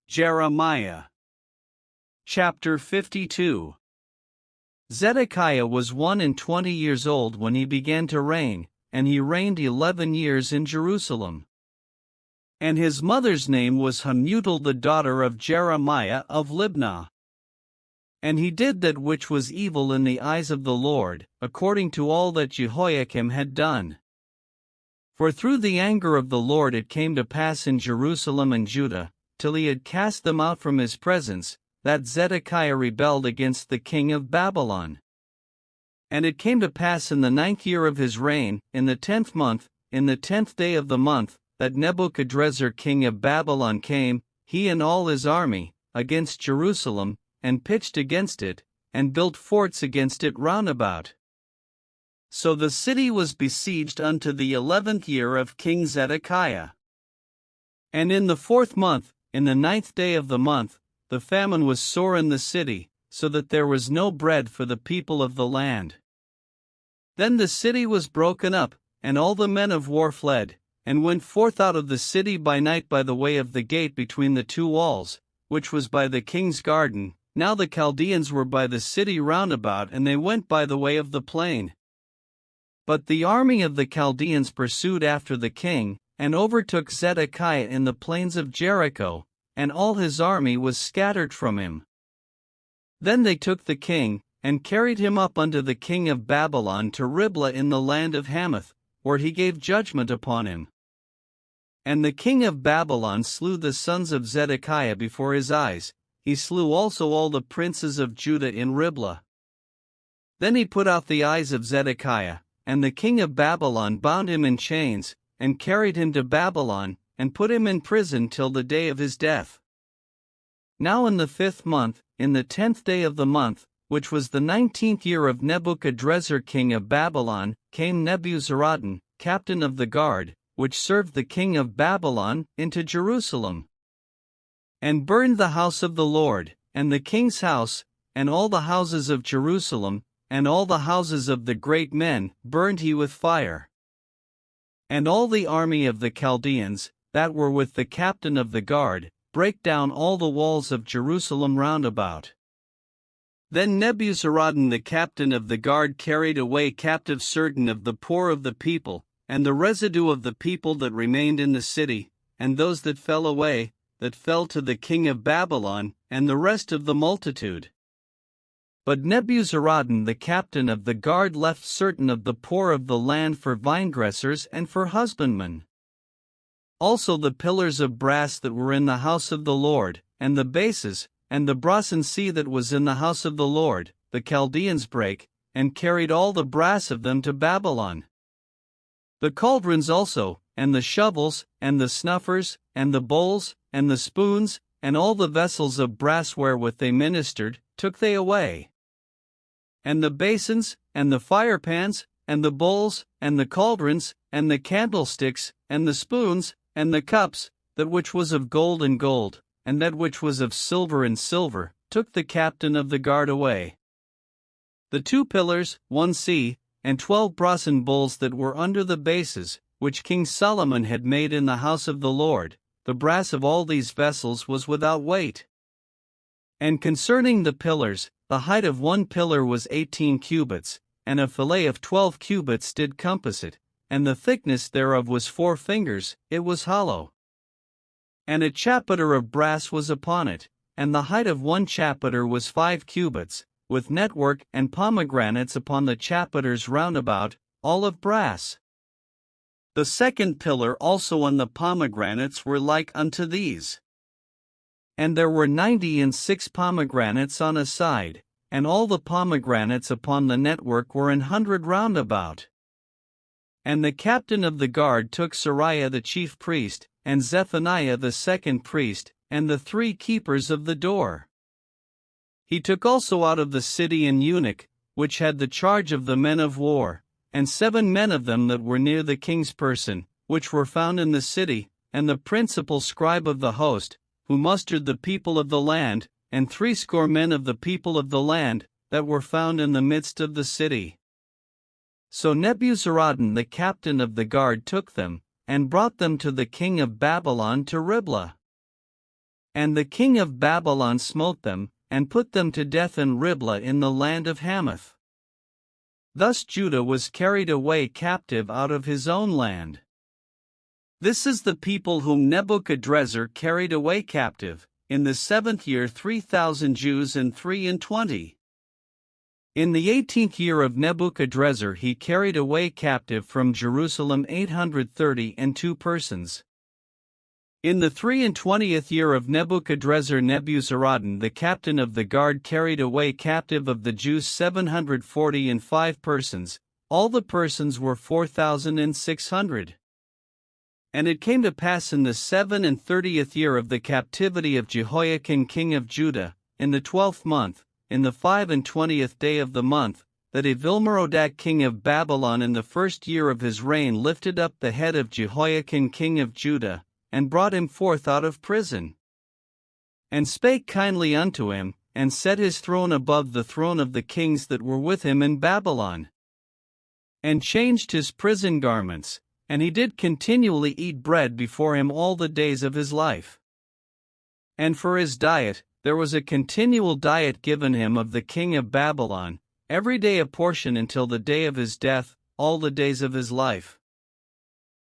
Jeremiah. Chapter 52. Zedekiah was 21 years old when he began to reign, and he reigned 11 years in Jerusalem. And his mother's name was Hamutal the daughter of Jeremiah of Libnah. And he did that which was evil in the eyes of the Lord, according to all that Jehoiakim had done. For through the anger of the Lord it came to pass in Jerusalem and Judah, till he had cast them out from his presence, that Zedekiah rebelled against the king of Babylon. And it came to pass in the 9th year of his reign, in the 10th month, in the 10th day of the month, that Nebuchadrezzar king of Babylon came, he and all his army, against Jerusalem, and pitched against it, and built forts against it round about. So the city was besieged unto the 11th year of King Zedekiah. And in the 4th month, in the 9th day of the month, the famine was sore in the city, so that there was no bread for the people of the land. Then the city was broken up, and all the men of war fled, and went forth out of the city by night by the way of the gate between the two walls, which was by the king's garden. Now the Chaldeans were by the city round about, and they went by the way of the plain. But the army of the Chaldeans pursued after the king, and overtook Zedekiah in the plains of Jericho, and all his army was scattered from him. Then they took the king, and carried him up unto the king of Babylon to Riblah in the land of Hamath, where he gave judgment upon him. And the king of Babylon slew the sons of Zedekiah before his eyes. He slew also all the princes of Judah in Riblah. Then he put out the eyes of Zedekiah, and the king of Babylon bound him in chains, and carried him to Babylon, and put him in prison till the day of his death. Now in the 5th month, in the 10th day of the month, which was the 19th year of Nebuchadrezzar king of Babylon, came Nebuzaradan, captain of the guard, which served the king of Babylon, into Jerusalem, and burned the house of the Lord, and the king's house, and all the houses of Jerusalem, and all the houses of the great men, burned he with fire. And all the army of the Chaldeans, that were with the captain of the guard, brake down all the walls of Jerusalem round about. Then Nebuzaradan the captain of the guard carried away captive certain of the poor of the people, and the residue of the people that remained in the city, and those that fell away, that fell to the king of Babylon, and the rest of the multitude. But Nebuzaradan the captain of the guard left certain of the poor of the land for vinedressers and for husbandmen. Also the pillars of brass that were in the house of the Lord, and the bases, and the brasen sea that was in the house of the Lord, the Chaldeans brake, and carried all the brass of them to Babylon. The cauldrons also, and the shovels, and the snuffers, and the bowls, and the spoons, and all the vessels of brass wherewith they ministered, took they away. And the basins, and the firepans, and the bowls, and the cauldrons, and the candlesticks, and the spoons, and the cups, that which was of gold and gold, and that which was of silver and silver, took the captain of the guard away. The 2 pillars, 1 sea, and 12 brasen bowls that were under the bases, which King Solomon had made in the house of the Lord, the brass of all these vessels was without weight. And concerning the pillars, the height of one pillar was 18 cubits, and a fillet of 12 cubits did compass it, and the thickness thereof was 4 fingers, it was hollow. And a chapiter of brass was upon it, and the height of one chapiter was 5 cubits, with network and pomegranates upon the chapiters round about, all of brass. The 2nd pillar also and the pomegranates were like unto these. And there were 96 pomegranates on a side, and all the pomegranates upon the network were 100 round about. And the captain of the guard took Sariah the chief priest, and Zephaniah the 2nd priest, and the 3 keepers of the door. He took also out of the city an eunuch, which had the charge of the men of war, and 7 men of them that were near the king's person, which were found in the city, and the principal scribe of the host, who mustered the people of the land, and 80 men of the people of the land, that were found in the midst of the city. So Nebuzaradan the captain of the guard took them, and brought them to the king of Babylon to Riblah. And the king of Babylon smote them, and put them to death in Riblah in the land of Hamath. Thus Judah was carried away captive out of his own land. This is the people whom Nebuchadrezzar carried away captive, in the 7th year 3,000 Jews and 23. In the 18th year of Nebuchadrezzar he carried away captive from Jerusalem 832 persons. In the 23rd year of Nebuchadrezzar, Nebuzaradan the captain of the guard carried away captive of the Jews 745 persons, all the persons were 4,600. And it came to pass in the 37th year of the captivity of Jehoiakim king of Judah, in the 12th month, in the 25th day of the month, that Evil-Merodach king of Babylon in the 1st year of his reign lifted up the head of Jehoiakim king of Judah, and brought him forth out of prison, and spake kindly unto him, and set his throne above the throne of the kings that were with him in Babylon, and changed his prison garments, and he did continually eat bread before him all the days of his life. And for his diet, there was a continual diet given him of the king of Babylon, every day a portion until the day of his death, all the days of his life.